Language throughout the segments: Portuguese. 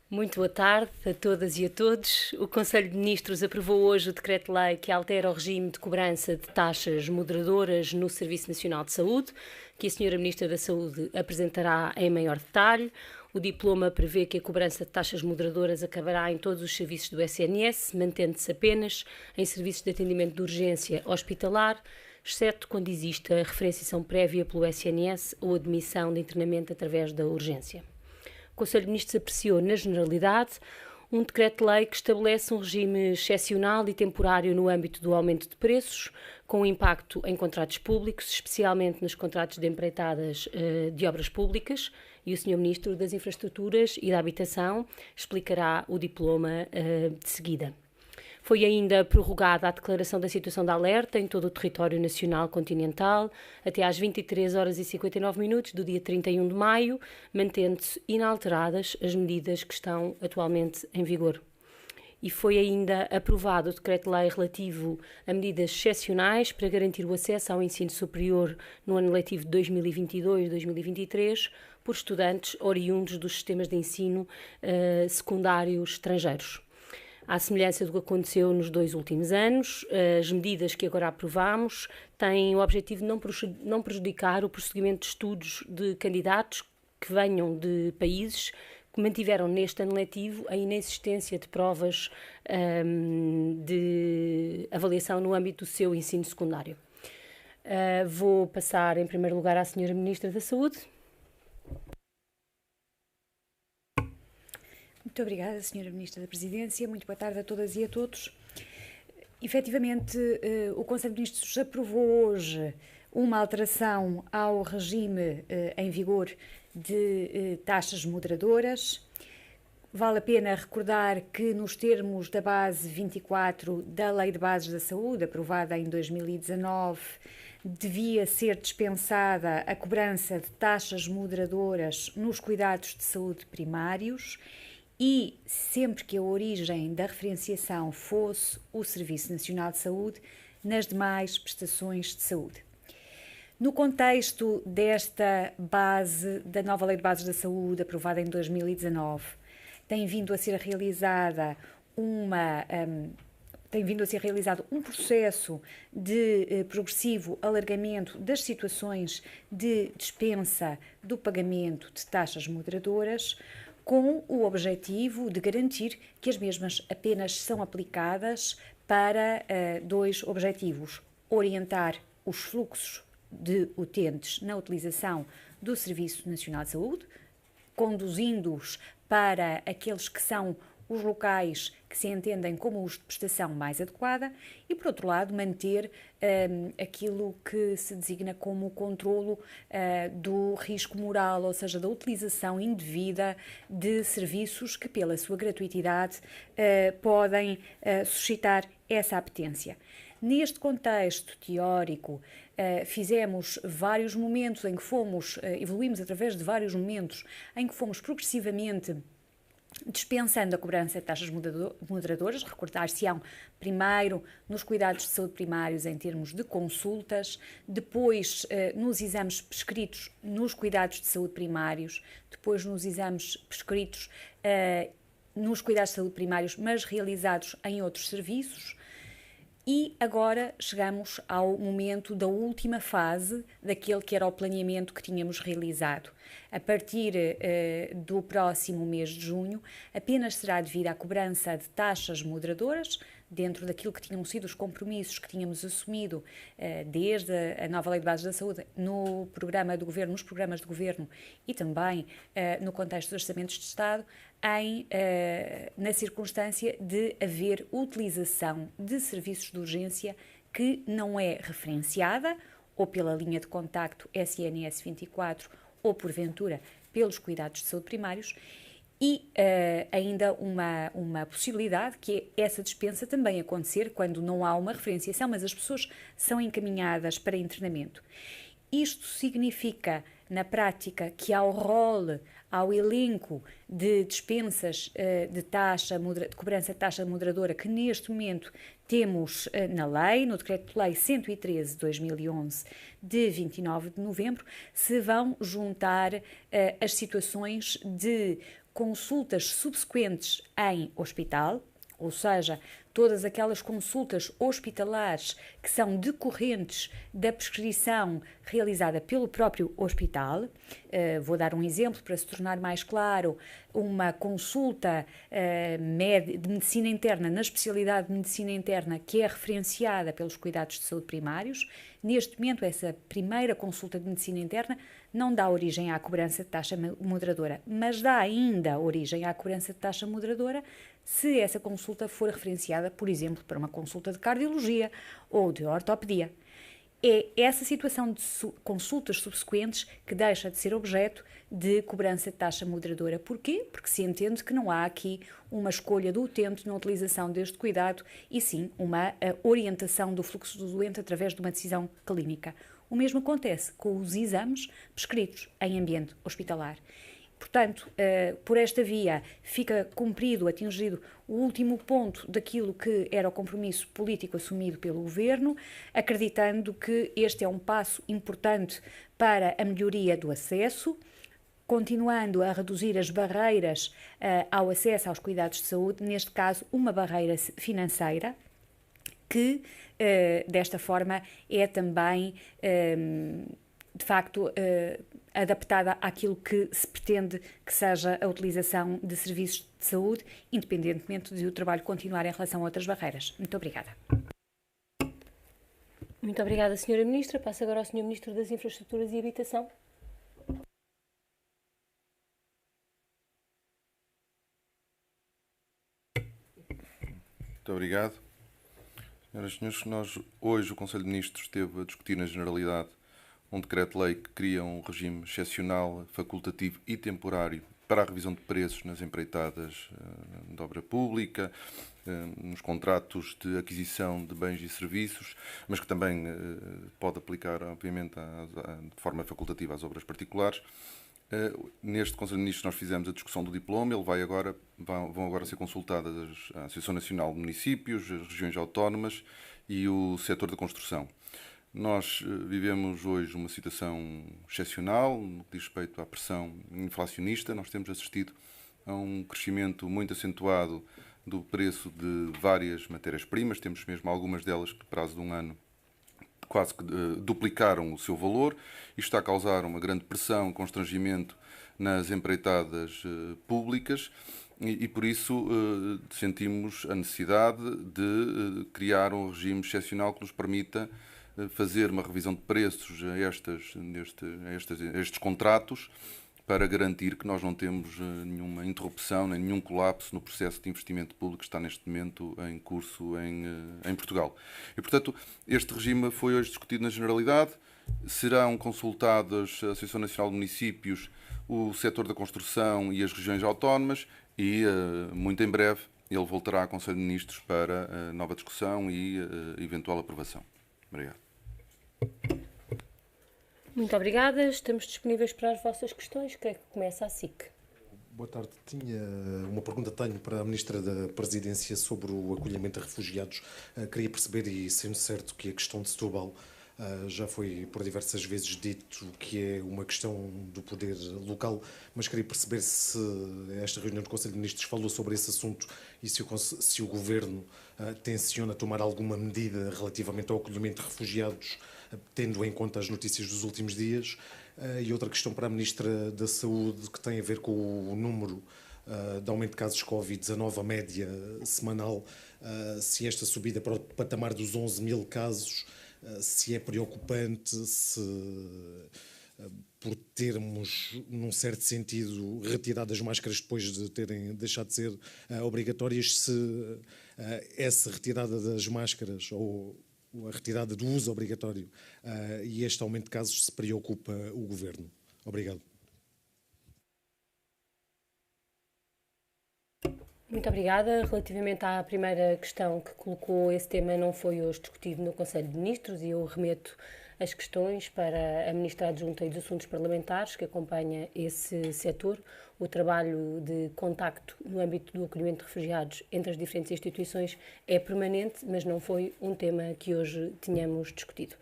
Muito boa tarde a todas e a todos. O Conselho de Ministros aprovou hoje o Decreto-Lei que altera o regime de cobrança de taxas moderadoras no Serviço Nacional de Saúde, que a Sra. Ministra da Saúde apresentará em maior detalhe. O diploma prevê que a cobrança de taxas moderadoras acabará em todos os serviços do SNS, mantendo-se apenas em serviços de atendimento de urgência hospitalar, exceto quando existe a referenciação prévia pelo SNS ou admissão de internamento através da urgência. O Conselho de Ministros apreciou, na generalidade, um decreto-lei que estabelece um regime excepcional e temporário no âmbito do aumento de preços, com impacto em contratos públicos, especialmente nos contratos de empreitadas de obras públicas, e o Sr. Ministro das Infraestruturas e da Habitação explicará o diploma de seguida. Foi ainda prorrogada a declaração da situação de alerta em todo o território nacional continental até às 23 horas e 59 minutos do dia 31 de maio, mantendo-se inalteradas as medidas que estão atualmente em vigor. E foi ainda aprovado o Decreto-Lei relativo a medidas excepcionais para garantir o acesso ao ensino superior no ano letivo de 2022-2023 por estudantes oriundos dos sistemas de ensino secundários estrangeiros. À semelhança do que aconteceu nos 2 últimos anos, as medidas que agora aprovamos têm o objetivo de não prejudicar o prosseguimento de estudos de candidatos que venham de países que mantiveram neste ano letivo a inexistência de provas de avaliação no âmbito do seu ensino secundário. Vou passar em primeiro lugar à Sra. Ministra da Saúde. Muito obrigada, Sra. Ministra da Presidência. Muito boa tarde a todas e a todos. Efetivamente, o Conselho de Ministros aprovou hoje uma alteração ao regime em vigor de taxas moderadoras. Vale a pena recordar que, nos termos da base 24 da Lei de Bases da Saúde, aprovada em 2019, devia ser dispensada a cobrança de taxas moderadoras nos cuidados de saúde primários e sempre que a origem da referenciação fosse o Serviço Nacional de Saúde, nas demais prestações de saúde. No contexto desta base, da nova Lei de Bases da Saúde, aprovada em 2019, tem vindo a ser realizado um processo de progressivo alargamento das situações de dispensa do pagamento de taxas moderadoras, com o objetivo de garantir que as mesmas apenas são aplicadas para 2 objetivos: orientar os fluxos de utentes na utilização do Serviço Nacional de Saúde, conduzindo-os para aqueles que são os locais que se entendem como os de prestação mais adequada e, por outro lado, manter aquilo que se designa como o controlo do risco moral, ou seja, da utilização indevida de serviços que, pela sua gratuitidade, podem suscitar essa apetência. Neste contexto teórico, fizemos vários momentos em que evoluímos através de vários momentos em que fomos progressivamente dispensando a cobrança de taxas moderadoras. Recordar-se-ão primeiro nos cuidados de saúde primários em termos de consultas, depois nos exames prescritos nos cuidados de saúde primários, depois nos exames prescritos nos cuidados de saúde primários, mas realizados em outros serviços. E agora chegamos ao momento da última fase daquele que era o planeamento que tínhamos realizado. A partir do próximo mês de junho, apenas será devida a cobrança de taxas moderadoras, dentro daquilo que tinham sido os compromissos que tínhamos assumido desde a nova Lei de Bases da Saúde, no programa do Governo, nos programas de Governo e também no contexto dos orçamentos de Estado, na circunstância de haver utilização de serviços de urgência que não é referenciada, ou pela linha de contacto SNS 24, ou porventura pelos cuidados de saúde primários, e ainda uma possibilidade, que é essa dispensa também acontecer quando não há uma referenciação, mas as pessoas são encaminhadas para internamento. Isto significa, na prática, que ao elenco de dispensas de cobrança de taxa moderadora que neste momento temos na lei, no Decreto-Lei 113/2011, de 29 de novembro, se vão juntar as situações de consultas subsequentes em hospital, ou seja, todas aquelas consultas hospitalares que são decorrentes da prescrição realizada pelo próprio hospital. Vou dar um exemplo para se tornar mais claro: uma consulta de medicina interna na especialidade de medicina interna que é referenciada pelos cuidados de saúde primários. Neste momento, essa primeira consulta de medicina interna não dá origem à cobrança de taxa moderadora, mas dá ainda origem à cobrança de taxa moderadora se essa consulta for referenciada, por exemplo, para uma consulta de cardiologia ou de ortopedia. É essa situação de consultas subsequentes que deixa de ser objeto de cobrança de taxa moderadora. Porquê? Porque se entende que não há aqui uma escolha do utente na utilização deste cuidado e sim uma orientação do fluxo do doente através de uma decisão clínica. O mesmo acontece com os exames prescritos em ambiente hospitalar. Portanto, por esta via fica cumprido, atingido o último ponto daquilo que era o compromisso político assumido pelo Governo, acreditando que este é um passo importante para a melhoria do acesso, continuando a reduzir as barreiras ao acesso aos cuidados de saúde, neste caso uma barreira financeira, que desta forma é também de facto adaptada àquilo que se pretende que seja a utilização de serviços de saúde, independentemente de o trabalho continuar em relação a outras barreiras. Muito obrigada. Muito obrigada, Sra. Ministra. Passo agora ao Sr. Ministro das Infraestruturas e Habitação. Muito obrigado. Senhoras e senhores, hoje o Conselho de Ministros esteve a discutir na Generalidade um decreto-lei que cria um regime excepcional, facultativo e temporário para a revisão de preços nas empreitadas de obra pública, nos contratos de aquisição de bens e serviços, mas que também pode aplicar, obviamente, de forma facultativa às obras particulares. Neste Conselho de Ministros nós fizemos a discussão do diploma, vão agora ser consultadas a Associação Nacional de Municípios, as regiões autónomas e o setor da construção. Nós vivemos hoje uma situação excepcional no que diz respeito à pressão inflacionista. Nós temos assistido a um crescimento muito acentuado do preço de várias matérias-primas. Temos mesmo algumas delas que, no prazo de um ano, quase que duplicaram o seu valor. Isto está a causar uma grande pressão, constrangimento nas empreitadas públicas e por isso sentimos a necessidade de criar um regime excepcional que nos permita fazer uma revisão de preços a estes contratos para garantir que nós não temos nenhuma interrupção, nem nenhum colapso no processo de investimento público que está neste momento em curso em Portugal. E, portanto, este regime foi hoje discutido na Generalidade. Serão consultados a Associação Nacional de Municípios, o setor da construção e as regiões autónomas e, muito em breve, ele voltará ao Conselho de Ministros para nova discussão e eventual aprovação. Obrigado. Muito obrigada. Estamos disponíveis para as vossas questões. Creio que começa a SIC. Boa tarde. Tinha uma pergunta para a Ministra da Presidência sobre o acolhimento a refugiados. Queria perceber, e sendo certo que a questão de Setúbal já foi por diversas vezes dito que é uma questão do poder local, mas queria perceber se esta reunião do Conselho de Ministros falou sobre esse assunto e se o Governo tenciona tomar alguma medida relativamente ao acolhimento de refugiados, tendo em conta as notícias dos últimos dias. E outra questão para a Ministra da Saúde, que tem a ver com o número de aumento de casos Covid-19, a média semanal, se esta subida para o patamar dos 11 mil casos, se é preocupante, se por termos, num certo sentido, retirado as máscaras depois de terem deixado de ser obrigatórias, se essa retirada das máscaras ou a retirada do uso obrigatório e este aumento de casos se preocupa o Governo. Obrigado. Muito obrigada. Relativamente à primeira questão que colocou, esse tema não foi hoje discutido no Conselho de Ministros e eu remeto as questões para a Ministra Adjunta e dos Assuntos Parlamentares, que acompanha esse setor. O trabalho de contacto no âmbito do acolhimento de refugiados entre as diferentes instituições é permanente, mas não foi um tema que hoje tínhamos discutido.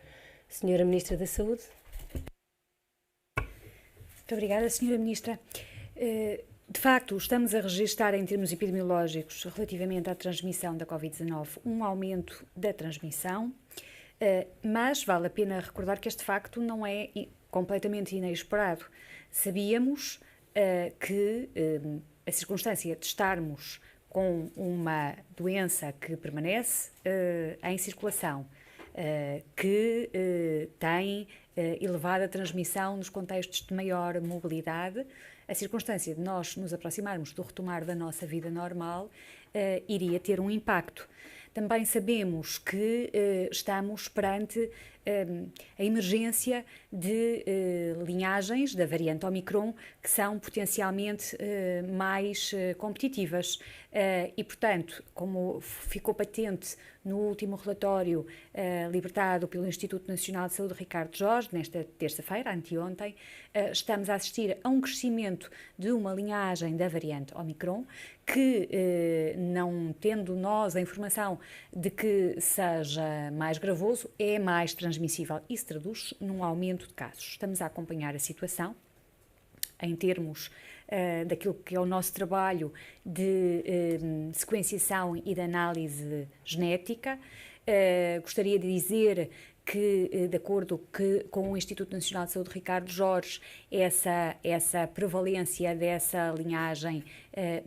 Senhora Ministra da Saúde. Muito obrigada, Senhora Ministra. De facto, estamos a registrar em termos epidemiológicos relativamente à transmissão da Covid-19 um aumento da transmissão, mas vale a pena recordar que este facto não é completamente inesperado. Sabíamos que a circunstância de estarmos com uma doença que permanece em circulação, que tem elevada transmissão nos contextos de maior mobilidade, a circunstância de nós nos aproximarmos do retomar da nossa vida normal iria ter um impacto. Também sabemos que estamos perante a emergência de linhagens da variante Omicron que são potencialmente mais competitivas e, portanto, como ficou patente no último relatório libertado pelo Instituto Nacional de Saúde Ricardo Jorge, nesta terça-feira, anteontem, estamos a assistir a um crescimento de uma linhagem da variante Omicron que, não tendo nós a informação de que seja mais gravoso, é mais transmissível. Isso traduz num aumento de casos. Estamos a acompanhar a situação em termos daquilo que é o nosso trabalho de sequenciação e de análise genética. Gostaria de dizer que, de acordo com o Instituto Nacional de Saúde Ricardo Jorge, essa prevalência dessa linhagem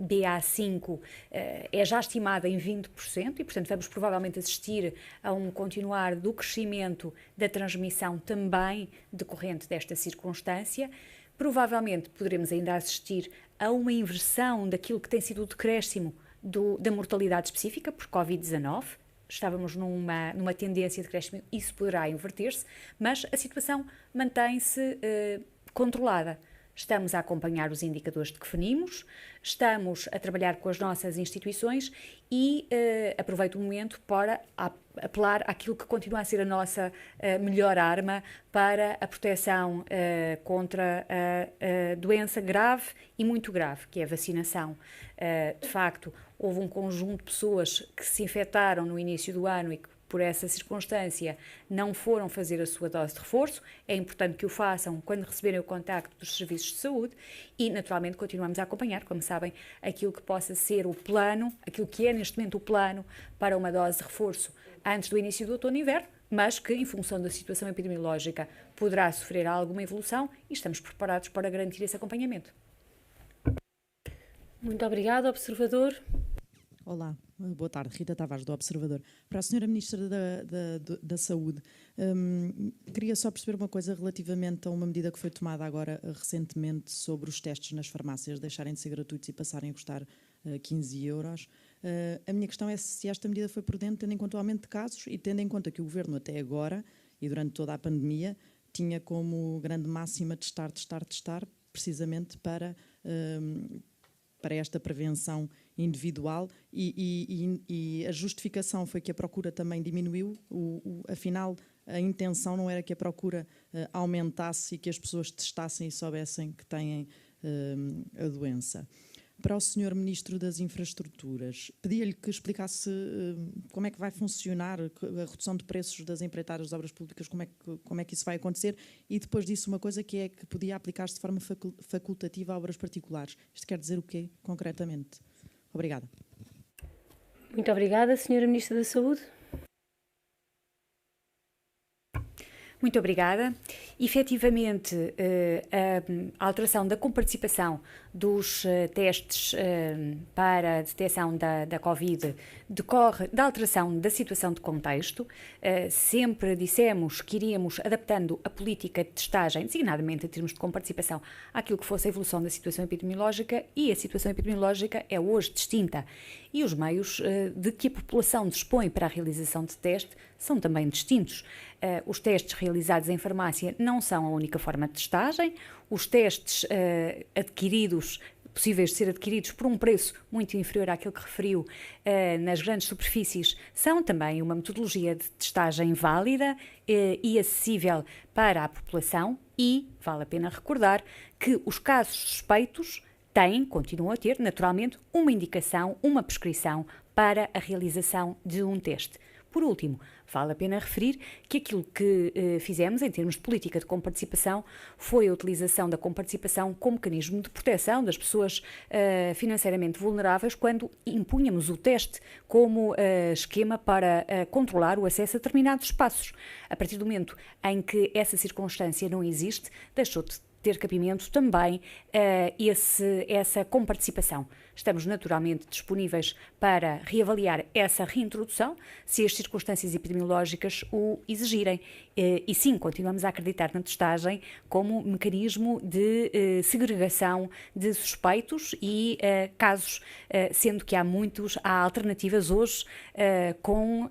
BA5 é já estimada em 20% e, portanto, vamos provavelmente assistir a um continuar do crescimento da transmissão também decorrente desta circunstância. Provavelmente poderemos ainda assistir a uma inversão daquilo que tem sido o decréscimo da mortalidade específica por Covid-19. Estávamos numa tendência de crescimento, isso poderá inverter-se, mas a situação mantém-se controlada. Estamos a acompanhar os indicadores de que definimos, estamos a trabalhar com as nossas instituições e aproveito o momento para apelar àquilo que continua a ser a nossa melhor arma para a proteção contra a doença grave e muito grave, que é a vacinação. De facto, houve um conjunto de pessoas que se infectaram no início do ano e que, por essa circunstância, não foram fazer a sua dose de reforço. É importante que o façam quando receberem o contacto dos serviços de saúde e, naturalmente, continuamos a acompanhar, como sabem, aquilo que possa ser o plano, aquilo que é neste momento o plano para uma dose de reforço antes do início do outono e inverno, mas que, em função da situação epidemiológica, poderá sofrer alguma evolução e estamos preparados para garantir esse acompanhamento. Muito obrigada, observador. Olá, boa tarde. Rita Tavares, do Observador. Para a Sra. Ministra da Saúde, queria só perceber uma coisa relativamente a uma medida que foi tomada agora recentemente sobre os testes nas farmácias deixarem de ser gratuitos e passarem a custar 15 euros. A minha questão é se esta medida foi prudente, tendo em conta o aumento de casos e tendo em conta que o Governo até agora, e durante toda a pandemia, tinha como grande máxima testar, precisamente para esta prevenção individual e a justificação foi que a procura também diminuiu, afinal a intenção não era que a procura aumentasse e que as pessoas testassem e soubessem que têm a doença. Para o Sr. Ministro das Infraestruturas, pedia-lhe que explicasse como é que vai funcionar a redução de preços das empreitadas das obras públicas, como é que isso vai acontecer e depois disso uma coisa que é que podia aplicar-se de forma facultativa a obras particulares. Isto quer dizer o quê, concretamente? Obrigada. Muito obrigada, Sra. Ministra da Saúde. Muito obrigada. Efetivamente, a alteração da comparticipação dos testes para a detecção da Covid decorre da alteração da situação de contexto. Sempre dissemos que iríamos adaptando a política de testagem, designadamente em termos de comparticipação, àquilo que fosse a evolução da situação epidemiológica, e a situação epidemiológica é hoje distinta. E os meios de que a população dispõe para a realização de teste são também distintos. Os testes realizados em farmácia não são a única forma de testagem. Os testes possíveis de ser adquiridos por um preço muito inferior àquele que referiu nas grandes superfícies, são também uma metodologia de testagem válida e acessível para a população e vale a pena recordar que os casos suspeitos continuam a ter, naturalmente, uma indicação, uma prescrição para a realização de um teste. Por último, vale a pena referir que aquilo que fizemos em termos de política de comparticipação foi a utilização da comparticipação como mecanismo de proteção das pessoas financeiramente vulneráveis quando impunhamos o teste como esquema para controlar o acesso a determinados espaços. A partir do momento em que essa circunstância não existe, deixou de ter cabimento também essa comparticipação. Estamos naturalmente disponíveis para reavaliar essa reintrodução, se as circunstâncias epidemiológicas o exigirem. E sim, continuamos a acreditar na testagem como mecanismo de segregação de suspeitos e casos, sendo que há alternativas hoje com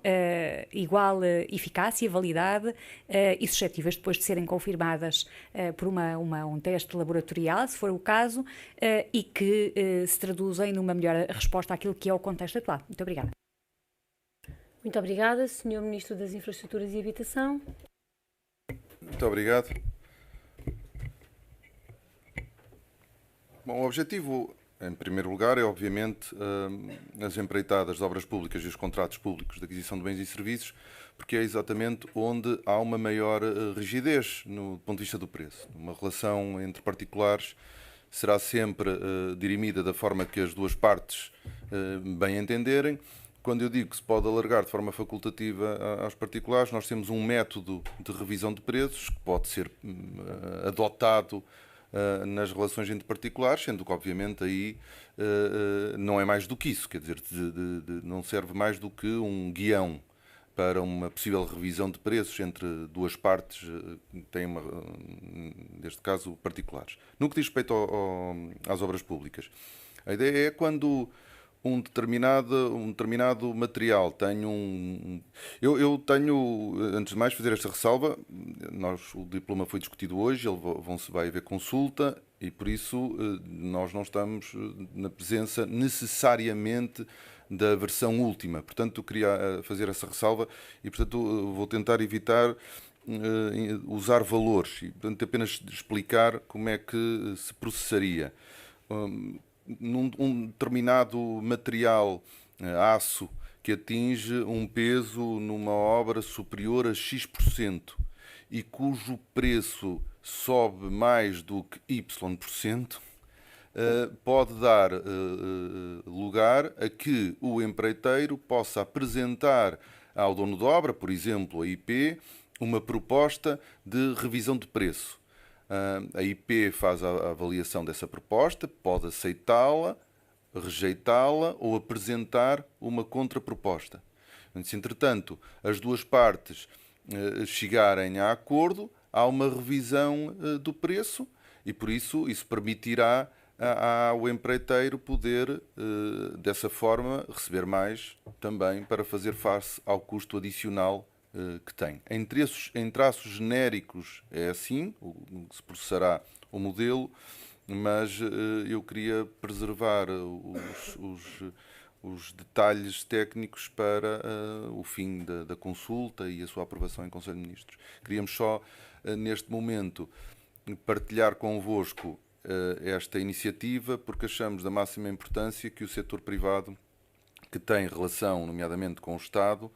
igual eficácia, validade e suscetíveis depois de serem confirmadas por um teste laboratorial, se for o caso, e que se traduzem numa melhor resposta àquilo que é o contexto atual. Muito obrigada. Muito obrigada, Sr. Ministro das Infraestruturas e Habitação. Muito obrigado. Bom, o objetivo, em primeiro lugar, é obviamente as empreitadas de obras públicas e os contratos públicos de aquisição de bens e serviços, porque é exatamente onde há uma maior rigidez do ponto de vista do preço. Uma relação entre particulares será sempre dirimida da forma que as duas partes bem entenderem. Quando eu digo que se pode alargar de forma facultativa aos particulares, nós temos um método de revisão de preços que pode ser adotado nas relações entre particulares, sendo que, obviamente, aí não é mais do que isso, quer dizer, não serve mais do que um guião para uma possível revisão de preços entre duas partes que têm, neste caso, particulares. No que diz respeito às obras públicas, a ideia é quando um determinado material tem Eu tenho, antes de mais, fazer esta ressalva. O diploma foi discutido hoje, vai haver consulta e, por isso, nós não estamos na presença necessariamente da versão última. Portanto, eu queria fazer essa ressalva e, portanto, vou tentar evitar usar valores e, portanto, apenas explicar como é que se processaria. Um determinado material, aço, que atinge um peso numa obra superior a X% e cujo preço sobe mais do que Y%, pode dar lugar a que o empreiteiro possa apresentar ao dono da obra, por exemplo, a IP, uma proposta de revisão de preço. A IP faz a avaliação dessa proposta, pode aceitá-la, rejeitá-la ou apresentar uma contraproposta. Se, entretanto, as duas partes chegarem a acordo, há uma revisão do preço e, por isso permitirá ao empreiteiro poder, dessa forma, receber mais também para fazer face ao custo adicional que tem. Em traços genéricos é assim, que se processará o modelo, mas eu queria preservar os detalhes técnicos para o fim da consulta e a sua aprovação em Conselho de Ministros. Queríamos só, neste momento, partilhar convosco esta iniciativa, porque achamos da máxima importância que o setor privado, que tem relação, nomeadamente, com o Estado,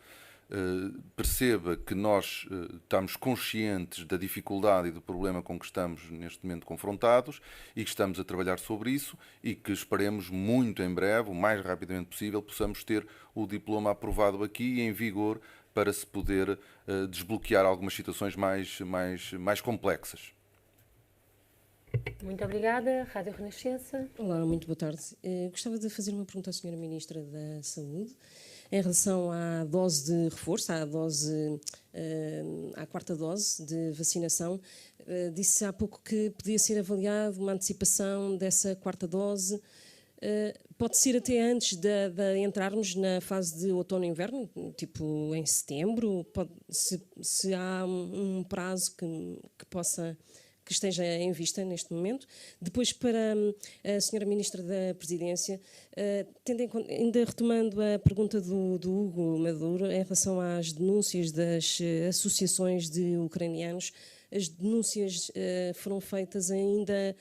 perceba que nós estamos conscientes da dificuldade e do problema com que estamos neste momento confrontados e que estamos a trabalhar sobre isso e que esperemos muito em breve, o mais rapidamente possível, possamos ter o diploma aprovado aqui e em vigor para se poder desbloquear algumas situações mais complexas. Muito obrigada. Rádio Renascença. Olá, muito boa tarde. Gostava de fazer uma pergunta à Sra. Ministra da Saúde em relação à dose de reforço, à quarta dose de vacinação. Disse há pouco que podia ser avaliado uma antecipação dessa quarta dose. Pode ser até antes de entrarmos na fase de outono e inverno, tipo em setembro? Se há um prazo que esteja em vista neste momento. Depois, para a Sra. Ministra da Presidência, ainda retomando a pergunta do Hugo Maduro em relação às denúncias das associações de ucranianos, as denúncias foram feitas ainda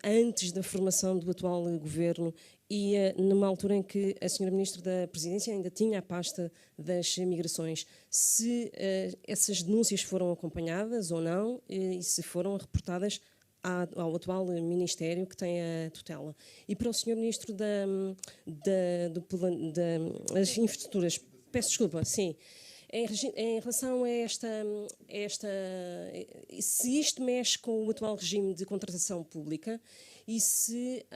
antes da formação do atual governo e numa altura em que a senhora Ministra da Presidência ainda tinha a pasta das migrações, se essas denúncias foram acompanhadas ou não e se foram reportadas ao atual Ministério que tem a tutela. E para o senhor Ministro das Infraestruturas, peço desculpa, sim, em relação a se isto mexe com o atual regime de contratação pública e se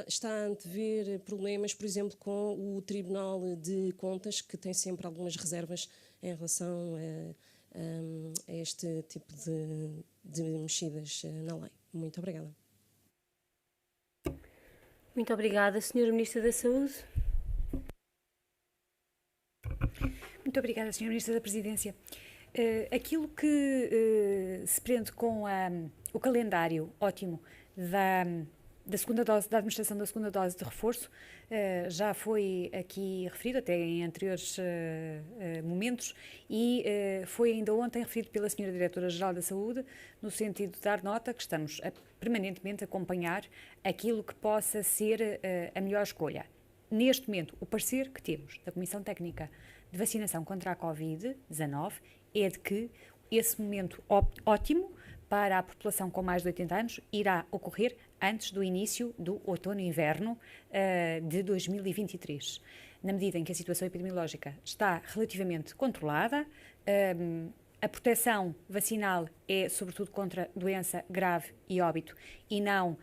está a antever problemas, por exemplo, com o Tribunal de Contas, que tem sempre algumas reservas em relação a este tipo de mexidas na lei. Muito obrigada. Muito obrigada, Sra. Ministra da Saúde. Muito obrigada, Sra. Ministra da Presidência. Aquilo que se prende com o calendário ótimo da segunda dose, da administração da segunda dose de reforço, já foi aqui referido, até em anteriores momentos, e foi ainda ontem referido pela Sra. Diretora-Geral da Saúde, no sentido de dar nota que estamos permanentemente a acompanhar aquilo que possa ser a melhor escolha. Neste momento, o parecer que temos da Comissão Técnica de Vacinação contra a Covid-19 é de que esse momento ótimo para a população com mais de 80 anos irá ocorrer antes do início do outono-inverno de 2023. Na medida em que a situação epidemiológica está relativamente controlada, a proteção vacinal é sobretudo contra doença grave e óbito e não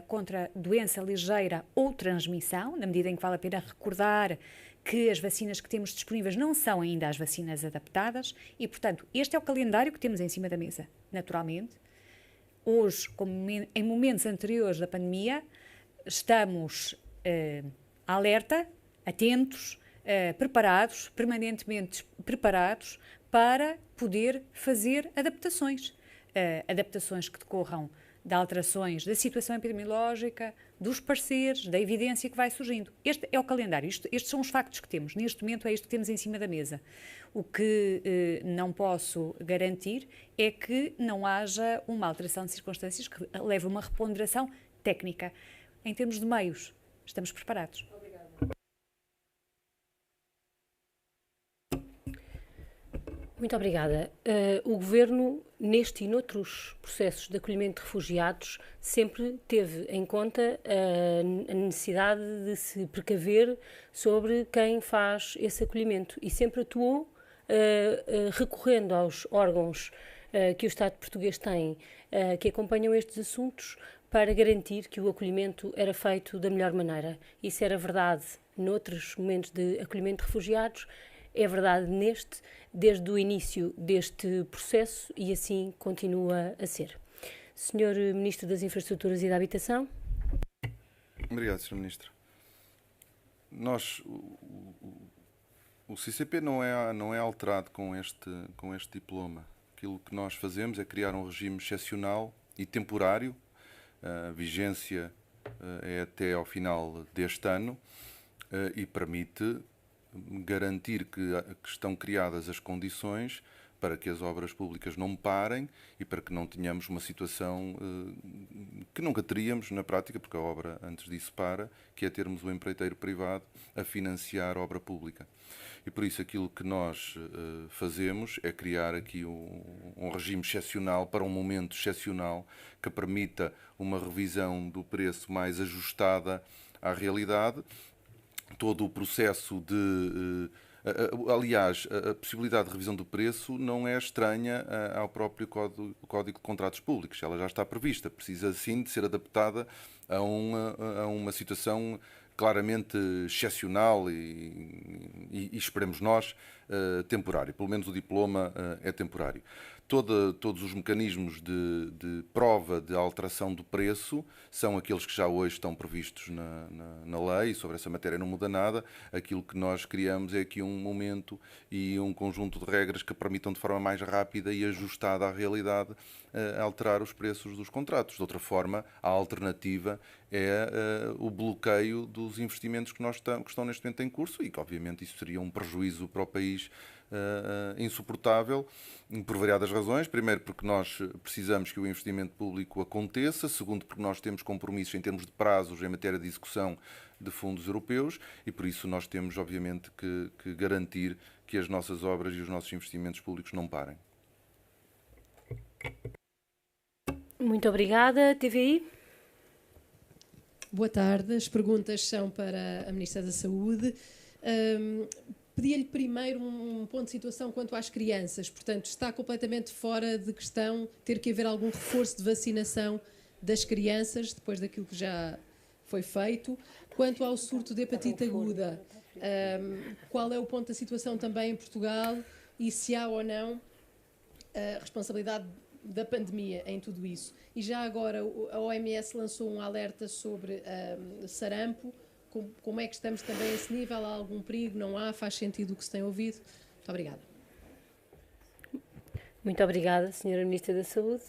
contra doença ligeira ou transmissão, na medida em que vale a pena recordar que as vacinas que temos disponíveis não são ainda as vacinas adaptadas e, portanto, este é o calendário que temos em cima da mesa. Naturalmente, hoje, como em momentos anteriores da pandemia, estamos alerta, atentos, preparados, permanentemente preparados para poder fazer adaptações. Adaptações que decorram de alterações da situação epidemiológica, dos pareceres, da evidência que vai surgindo. Este é o calendário, estes são os factos que temos. Neste momento é isto que temos em cima da mesa. O que não posso garantir é que não haja uma alteração de circunstâncias que leve a uma reponderação técnica. Em termos de meios, estamos preparados. Muito obrigada. O Governo, neste e noutros processos de acolhimento de refugiados, sempre teve em conta a necessidade de se precaver sobre quem faz esse acolhimento e sempre atuou recorrendo aos órgãos que o Estado português tem, que acompanham estes assuntos, para garantir que o acolhimento era feito da melhor maneira. Isso era verdade noutros momentos de acolhimento de refugiados, é verdade desde o início deste processo e assim continua a ser. Senhor Ministro das Infraestruturas e da Habitação. Obrigado, Sr. Ministro. O CCP não é alterado com este diploma. Aquilo que nós fazemos é criar um regime excepcional e temporário. A vigência é até ao final deste ano e permite garantir que estão criadas as condições para que as obras públicas não parem e para que não tenhamos uma situação que nunca teríamos na prática, porque a obra antes disso para, que é termos o empreiteiro privado a financiar a obra pública. E por isso aquilo que nós fazemos é criar aqui um regime excepcional para um momento excepcional que permita uma revisão do preço mais ajustada à realidade. Todo o processo de... aliás, a possibilidade de revisão do preço não é estranha ao próprio Código de Contratos Públicos. Ela já está prevista. Precisa, sim, de ser adaptada a uma situação claramente excepcional e esperemos nós, temporário. Pelo menos o diploma é temporário. Todos os mecanismos de prova de alteração do preço são aqueles que já hoje estão previstos na lei, e sobre essa matéria não muda nada. Aquilo que nós criamos é aqui um momento e um conjunto de regras que permitam de forma mais rápida e ajustada à realidade alterar os preços dos contratos. De outra forma, a alternativa é o bloqueio dos investimentos que estão neste momento em curso e que, obviamente, isso seria um prejuízo para o país insuportável, por variadas razões. Primeiro, porque nós precisamos que o investimento público aconteça. Segundo, porque nós temos compromissos em termos de prazos em matéria de execução de fundos europeus e, por isso, nós temos, obviamente, que garantir que as nossas obras e os nossos investimentos públicos não parem. Muito obrigada. TVI? Boa tarde. As perguntas são para a Ministra da Saúde. Pedia-lhe primeiro um ponto de situação quanto às crianças. Portanto, está completamente fora de questão ter que haver algum reforço de vacinação das crianças, depois daquilo que já foi feito. Quanto ao surto de hepatite aguda, qual é o ponto da situação também em Portugal e se há ou não a responsabilidade da pandemia em tudo isso? E já agora a OMS lançou um alerta sobre sarampo. Como é que estamos também a esse nível? Há algum perigo? Não há? Faz sentido o que se tem ouvido? Muito obrigada. Muito obrigada, Sra. Ministra da Saúde.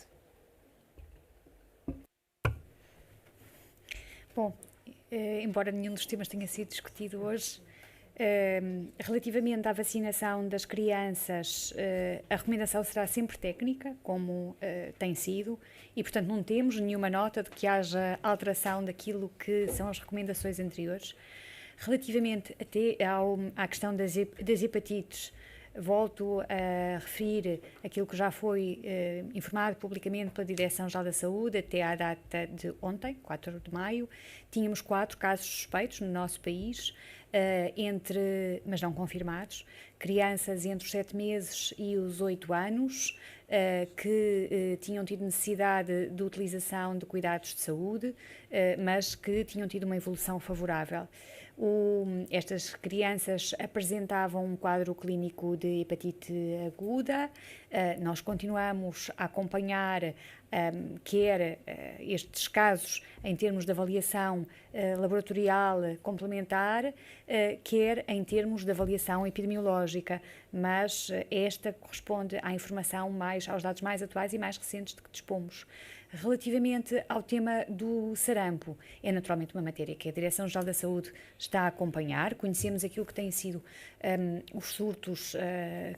Bom, embora nenhum dos temas tenha sido discutido hoje, relativamente à vacinação das crianças, a recomendação será sempre técnica, como tem sido, e, portanto, não temos nenhuma nota de que haja alteração daquilo que são as recomendações anteriores. Relativamente até à questão das hepatites, volto a referir aquilo que já foi informado publicamente pela Direção-Geral da Saúde até à data de ontem, 4 de maio. Tínhamos 4 casos suspeitos no nosso país, mas não confirmados, crianças entre os 7 meses e os 8 anos, que tinham tido necessidade de utilização de cuidados de saúde, mas que tinham tido uma evolução favorável. Estas crianças apresentavam um quadro clínico de hepatite aguda. Nós continuamos a acompanhar quer estes casos em termos de avaliação laboratorial complementar, quer em termos de avaliação epidemiológica, mas esta corresponde à informação aos dados mais atuais e mais recentes de que dispomos. Relativamente ao tema do sarampo, é naturalmente uma matéria que a Direção-Geral da Saúde está a acompanhar. Conhecemos aquilo que têm sido os surtos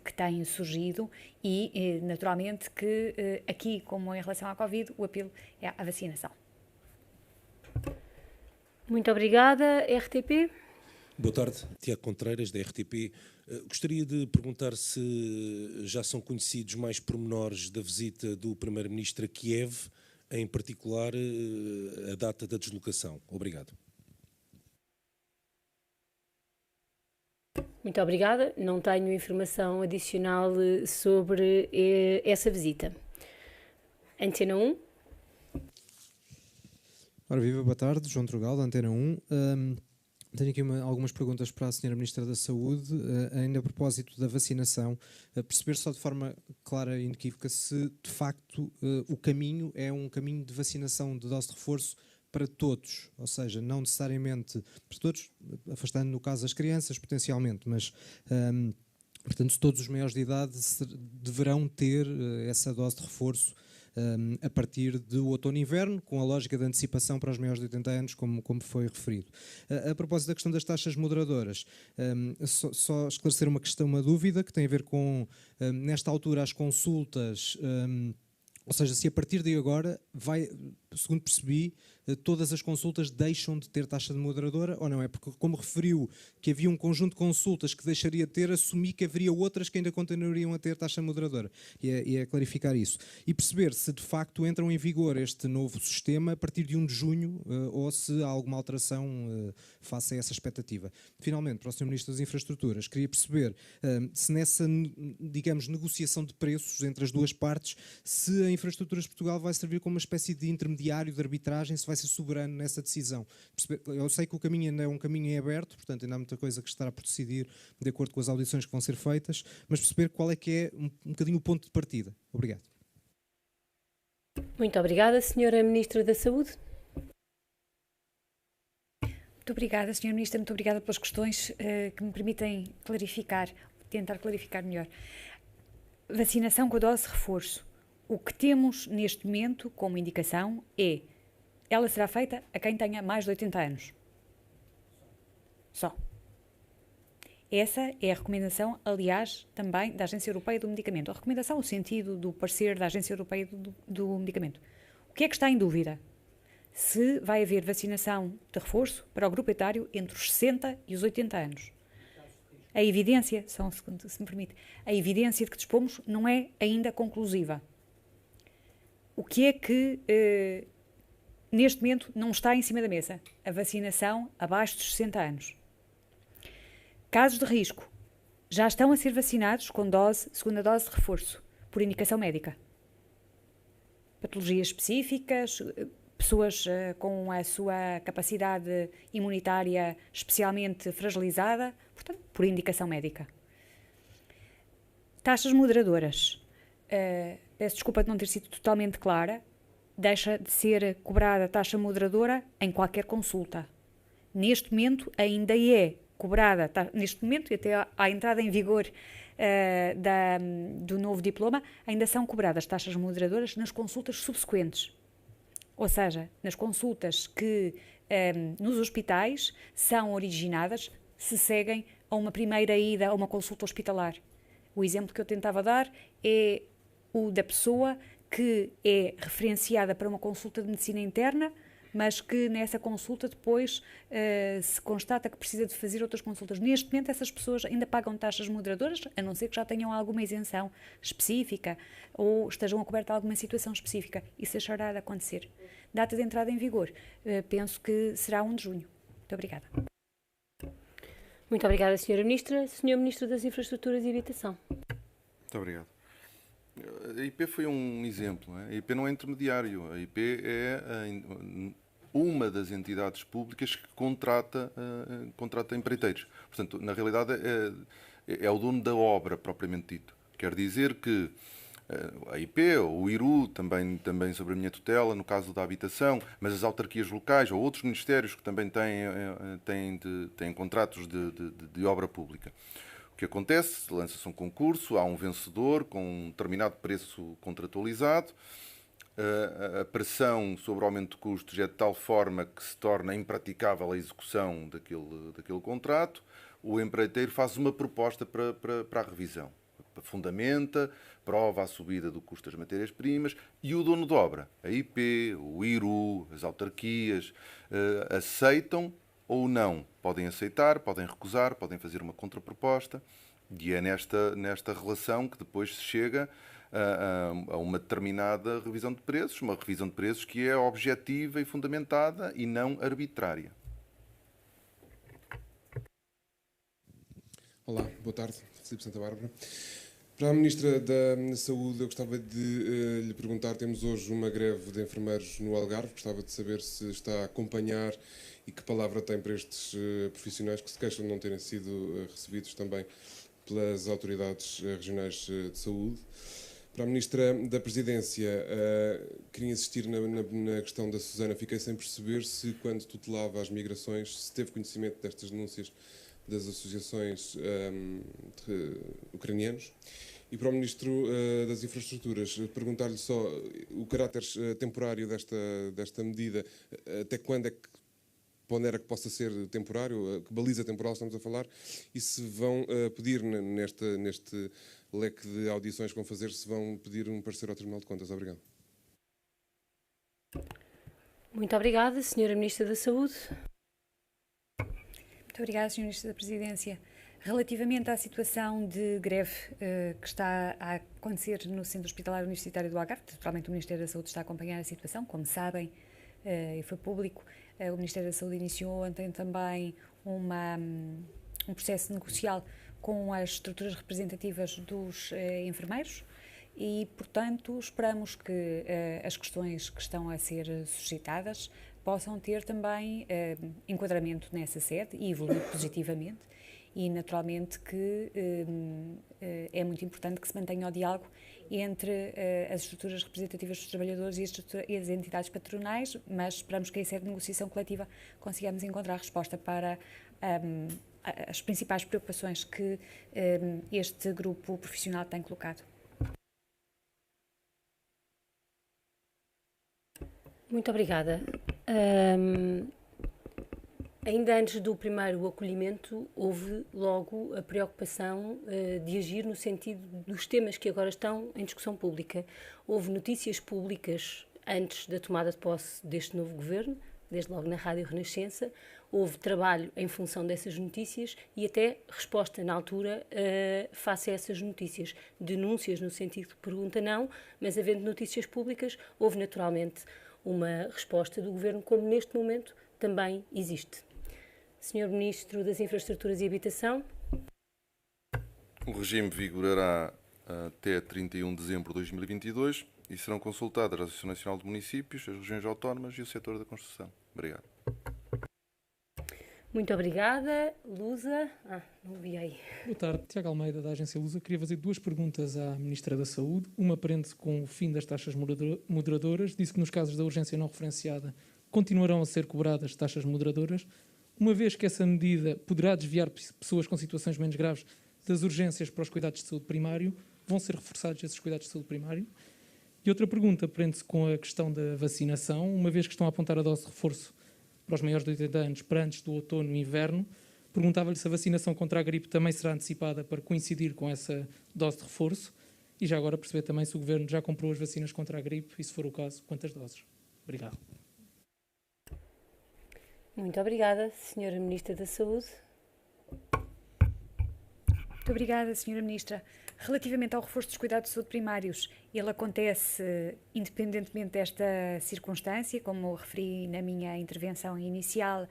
que têm surgido e, naturalmente, que aqui, como em relação à Covid, o apelo é à vacinação. Muito obrigada. RTP? Boa tarde, Tiago Contreiras, da RTP. Gostaria de perguntar se já são conhecidos mais pormenores da visita do Primeiro-Ministro a Kiev, em particular a data da deslocação. Obrigado. Muito obrigada. Não tenho informação adicional sobre essa visita. Antena 1. Ora viva, boa tarde. João Trugal, da Antena 1. Tenho aqui algumas perguntas para a Sra. Ministra da Saúde, ainda a propósito da vacinação, perceber só de forma clara e inequívoca se, de facto, o caminho é um caminho de vacinação de dose de reforço para todos, ou seja, não necessariamente para todos, afastando no caso as crianças potencialmente, mas, portanto, todos os maiores de idade deverão ter essa dose de reforço a partir do outono e inverno, com a lógica de antecipação para os maiores de 80 anos, como foi referido. A propósito da questão das taxas moderadoras, só esclarecer uma dúvida que tem a ver com, nesta altura, as consultas, ou seja, se a partir de agora, segundo percebi, todas as consultas deixam de ter taxa de moderadora ou não? É porque, como referiu que havia um conjunto de consultas que deixaria de ter, assumi que haveria outras que ainda continuariam a ter taxa moderadora. E é clarificar isso. E perceber se de facto entram em vigor este novo sistema a partir de 1 de junho ou se há alguma alteração face a essa expectativa. Finalmente, para o Sr. Ministro das Infraestruturas, queria perceber se nessa, digamos, negociação de preços entre as duas partes, se a Infraestruturas de Portugal vai servir como uma espécie de intermediário de arbitragem, se vai ser soberano nessa decisão. Eu sei que o caminho ainda é um caminho em aberto, portanto ainda há muita coisa que estará por decidir de acordo com as audições que vão ser feitas, mas perceber qual é que é um bocadinho o ponto de partida. Obrigado. Muito obrigada, Sra. Ministra da Saúde. Muito obrigada, Sra. Ministra, muito obrigada pelas questões que me permitem tentar clarificar melhor. Vacinação com a dose de reforço. O que temos neste momento como indicação é ela será feita a quem tenha mais de 80 anos. Só. Essa é a recomendação, aliás, também da Agência Europeia do Medicamento. A recomendação, o sentido do parecer da Agência Europeia do Medicamento. O que é que está em dúvida? Se vai haver vacinação de reforço para o grupo etário entre os 60 e os 80 anos. A evidência, só um segundo, se me permite, a evidência de que dispomos não é ainda conclusiva. O que é que, neste momento, não está em cima da mesa? A vacinação abaixo dos 60 anos. Casos de risco. Já estão a ser vacinados com segunda dose de reforço, por indicação médica. Patologias específicas, pessoas com a sua capacidade imunitária especialmente fragilizada, portanto, por indicação médica. Taxas moderadoras. Peço desculpa de não ter sido totalmente clara. Deixa de ser cobrada taxa moderadora em qualquer consulta. Neste momento ainda é cobrada, neste momento e até à entrada em vigor do novo diploma, ainda são cobradas taxas moderadoras nas consultas subsequentes. Ou seja, nas consultas que nos hospitais são originadas se seguem a uma primeira ida a uma consulta hospitalar. O exemplo que eu tentava dar é o da pessoa que é referenciada para uma consulta de medicina interna, mas que nessa consulta depois se constata que precisa de fazer outras consultas. Neste momento essas pessoas ainda pagam taxas moderadoras, a não ser que já tenham alguma isenção específica ou estejam a coberta alguma situação específica. Isso deixará de acontecer. Data de entrada em vigor, penso que será 1 de junho. Muito obrigada. Muito obrigada, Sra. Ministra. Sr. Ministro das Infraestruturas e Habitação. Muito obrigado. A IP foi um exemplo. A IP não é intermediário. A IP é uma das entidades públicas que contrata empreiteiros. Portanto, na realidade, é o dono da obra, propriamente dito. Quer dizer que a IP, ou o IRU, também sobre a minha tutela, no caso da habitação, mas as autarquias locais ou outros ministérios que também têm contratos de obra pública. O que acontece? Lança-se um concurso, há um vencedor com um determinado preço contratualizado, a pressão sobre o aumento de custos é de tal forma que se torna impraticável a execução daquele contrato, o empreiteiro faz uma proposta para a revisão. Fundamenta, prova a subida do custo das matérias-primas e o dono de obra, a IP, o IRU, as autarquias, aceitam ou não. Podem aceitar, podem recusar, podem fazer uma contraproposta e é nesta relação que depois se chega a uma determinada revisão de preços, uma revisão de preços que é objetiva e fundamentada e não arbitrária. Olá, boa tarde. Filipe Santa Bárbara. Para a Ministra da Saúde, eu gostava de lhe perguntar, temos hoje uma greve de enfermeiros no Algarve, gostava de saber se está a acompanhar e que palavra tem para estes profissionais que se queixam de não terem sido recebidos também pelas autoridades regionais de saúde. Para a Ministra da Presidência, queria insistir na questão da Susana, fiquei sem perceber se quando tutelava as migrações, se teve conhecimento destas denúncias das associações ucranianos. E para o Ministro das Infraestruturas, perguntar-lhe só o caráter temporário desta medida, até quando é que pondera que possa ser temporário, que baliza temporal estamos a falar, e se vão pedir neste leque de audições que vão fazer, se vão pedir um parecer ao Tribunal de Contas. Obrigado. Muito obrigada, Sra. Ministra da Saúde. Muito obrigada, Sr. Ministro da Presidência. Relativamente à situação de greve que está a acontecer no Centro Hospitalar Universitário do Algarve, naturalmente o Ministério da Saúde está a acompanhar a situação, como sabem, e foi público, o Ministério da Saúde iniciou ontem também um processo negocial com as estruturas representativas dos enfermeiros e, portanto, esperamos que as questões que estão a ser suscitadas possam ter também enquadramento nessa sede e evoluir positivamente. E, naturalmente, que é muito importante que se mantenha o diálogo entre as estruturas representativas dos trabalhadores e as entidades patronais, mas esperamos que em sede de negociação coletiva consigamos encontrar resposta para as principais preocupações que este grupo profissional tem colocado. Muito obrigada. Ainda antes do primeiro acolhimento, houve logo a preocupação de agir no sentido dos temas que agora estão em discussão pública. Houve notícias públicas antes da tomada de posse deste novo governo, desde logo na Rádio Renascença. Houve trabalho em função dessas notícias e até resposta na altura face a essas notícias. Denúncias no sentido de pergunta não, mas havendo notícias públicas, houve naturalmente uma resposta do governo, como neste momento também existe. Senhor Ministro das Infraestruturas e Habitação. O regime vigorará até 31 de dezembro de 2022 e serão consultadas a Associação Nacional de Municípios, as regiões autónomas e o setor da construção. Obrigado. Muito obrigada. Lusa. Não vi aí. Boa tarde. Tiago Almeida, da Agência Lusa. Queria fazer duas perguntas à Ministra da Saúde. Uma prende-se com o fim das taxas moderadoras. Disse que nos casos da urgência não referenciada continuarão a ser cobradas taxas moderadoras, uma vez que essa medida poderá desviar pessoas com situações menos graves das urgências para os cuidados de saúde primário. Vão ser reforçados esses cuidados de saúde primário? E outra pergunta prende-se com a questão da vacinação, uma vez que estão a apontar a dose de reforço para os maiores de 80 anos para antes do outono e inverno. Perguntava-lhe se a vacinação contra a gripe também será antecipada para coincidir com essa dose de reforço e já agora perceber também se o Governo já comprou as vacinas contra a gripe e, se for o caso, quantas doses. Obrigado. Muito obrigada, Senhora Ministra da Saúde. Muito obrigada, Senhora Ministra. Relativamente ao reforço dos cuidados de saúde primários, ele acontece independentemente desta circunstância, como referi na minha intervenção inicial.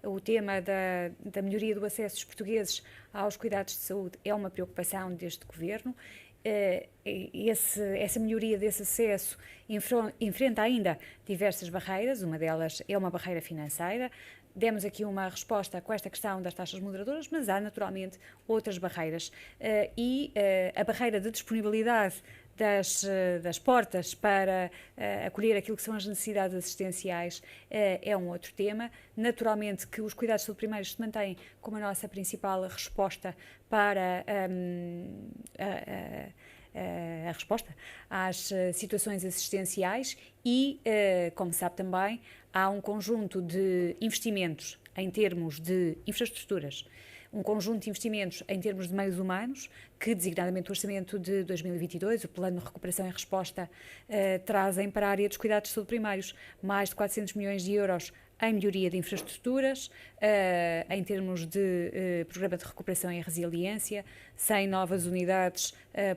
O tema da melhoria do acesso dos portugueses aos cuidados de saúde é uma preocupação deste Governo. Essa melhoria desse acesso enfrenta ainda diversas barreiras, uma delas é uma barreira financeira. Demos aqui uma resposta com esta questão das taxas moderadoras, mas há naturalmente outras barreiras. A barreira de disponibilidade das portas para acolher aquilo que são as necessidades assistenciais é um outro tema. Naturalmente que os cuidados de saúde primários se mantêm como a nossa principal resposta para a resposta às situações assistenciais e, como sabe também, há um conjunto de investimentos em termos de infraestruturas, um conjunto de investimentos em termos de meios humanos, que designadamente o Orçamento de 2022, o Plano de Recuperação e Resposta, trazem para a área dos cuidados de saúde primários mais de 400 milhões de euros em melhoria de infraestruturas, em termos de Programa de Recuperação e Resiliência, 100 novas unidades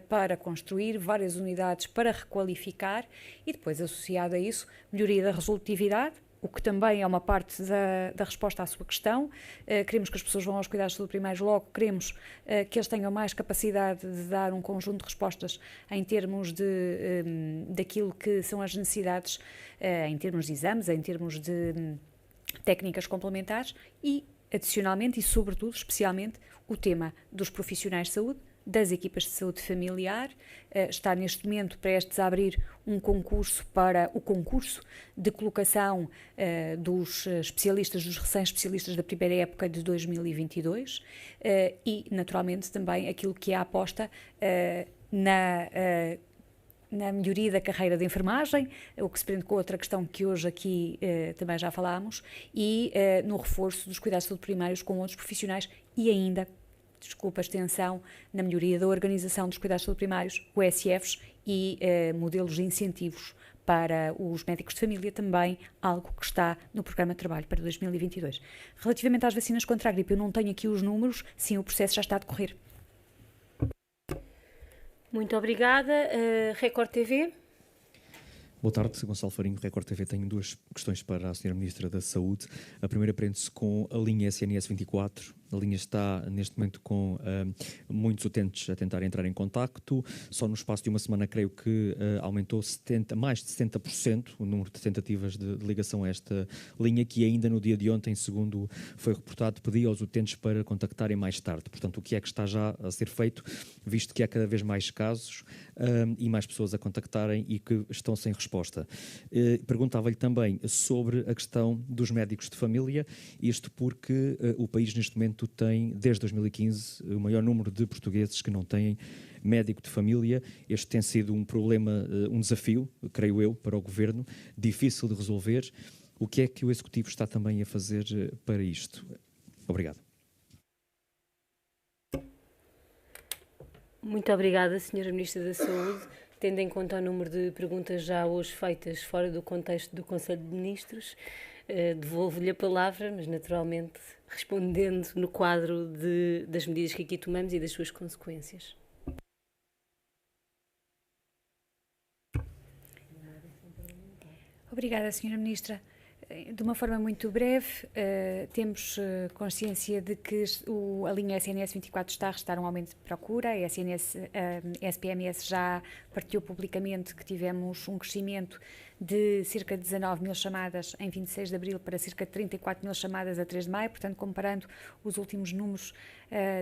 para construir, várias unidades para requalificar e depois, associado a isso, melhoria da resultatividade, o que também é uma parte da resposta à sua questão. Queremos que as pessoas vão aos cuidados de saúde primários, logo queremos que eles tenham mais capacidade de dar um conjunto de respostas em termos daquilo que são as necessidades, em termos de exames, em termos de técnicas complementares e, adicionalmente e sobretudo, especialmente, o tema dos profissionais de saúde, das equipas de saúde familiar. Está neste momento prestes a abrir um concurso para o concurso de colocação dos especialistas, dos recém-especialistas da primeira época de 2022 e, naturalmente, também aquilo que é a aposta na melhoria da carreira de enfermagem, o que se prende com outra questão que hoje aqui também já falámos, e no reforço dos cuidados de saúde primários com outros profissionais e ainda, extensão na melhoria da organização dos cuidados de saúde primários, USFs e modelos de incentivos para os médicos de família, também algo que está no programa de trabalho para 2022. Relativamente às vacinas contra a gripe, eu não tenho aqui os números, sim, o processo já está a decorrer. Muito obrigada. Record TV. Boa tarde, Gonçalo Farinho, Record TV. Tenho duas questões para a Sra. Ministra da Saúde. A primeira prende-se com a linha SNS 24. A linha está, neste momento, com muitos utentes a tentar entrar em contacto. Só no espaço de uma semana, creio que aumentou mais de 70% o número de tentativas de ligação a esta linha, que ainda no dia de ontem, segundo foi reportado, pedia aos utentes para contactarem mais tarde. Portanto, o que é que está já a ser feito, visto que há cada vez mais casos e mais pessoas a contactarem e que estão sem resposta. Perguntava-lhe também sobre a questão dos médicos de família, isto porque o país, neste momento, tem, desde 2015, o maior número de portugueses que não têm médico de família. Este tem sido um problema, um desafio, creio eu, para o Governo, difícil de resolver. O que é que o Executivo está também a fazer para isto? Obrigado. Muito obrigada, Sra. Ministra da Saúde. Tendo em conta o número de perguntas já hoje feitas fora do contexto do Conselho de Ministros, devolvo-lhe a palavra, mas naturalmente respondendo no quadro das medidas que aqui tomamos e das suas consequências. Obrigada, Sra. Ministra. De uma forma muito breve, temos consciência de que a linha SNS 24 está a registrar um aumento de procura. A SPMS já partilhou publicamente que tivemos um crescimento de cerca de 19 mil chamadas em 26 de abril para cerca de 34 mil chamadas a 3 de maio, portanto, comparando os últimos números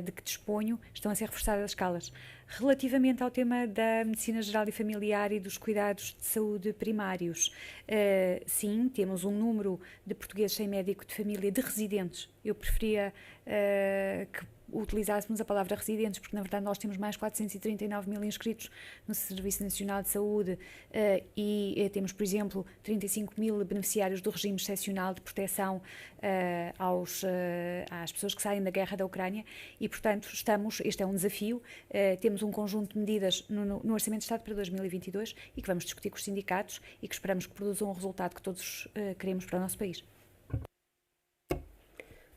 de que disponho, estão a ser reforçadas as escalas. Relativamente ao tema da medicina geral e familiar e dos cuidados de saúde primários, sim, temos um número de portugueses sem médico de família de residentes. Eu preferia que utilizássemos a palavra residentes, porque na verdade nós temos mais 439 mil inscritos no Serviço Nacional de Saúde e temos, por exemplo, 35 mil beneficiários do regime excepcional de proteção às pessoas que saem da guerra da Ucrânia e, portanto, este é um desafio, temos um conjunto de medidas no Orçamento de Estado para 2022 e que vamos discutir com os sindicatos e que esperamos que produzam um resultado que todos queremos para o nosso país.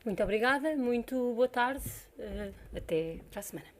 Muito obrigada, muito boa tarde, até para a semana.